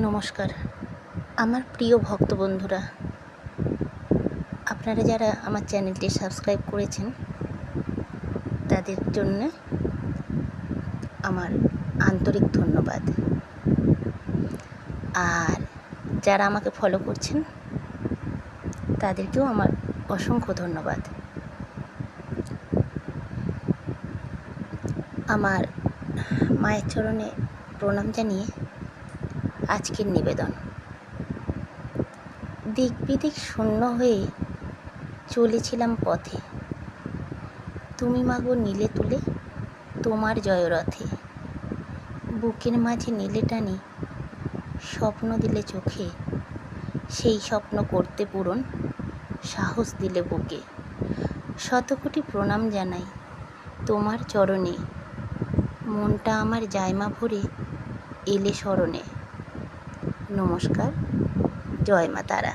নমস্কার আমার প্রিয় ভক্ত বন্ধুরা, আপনারা যারা আমার চ্যানেলটি সাবস্ক্রাইব করেছেন তাদের জন্য আমার আন্তরিক ধন্যবাদ। আর যারা আমাকে ফলো করছেন তাদেরকেও আমার অসংখ্য ধন্যবাদ। আমার মায়ের চরণে প্রণাম জানিয়ে আজকের নিবেদন। দিক বিদিক শূন্য হয়ে চলেছিলাম পথে, তুমি মাগো নীলে তুলে তোমার জয়রথে। বুকের মাঝে নীলে টানি স্বপ্ন দিলে চোখে, সেই স্বপ্ন করতে পূরণ সাহস দিলে বুকে। শতকোটি প্রণাম জানাই তোমার চরণে, মনটা আমার জায়মা ভরে এলে স্মরণে। নমস্কার, জয় মা তারা।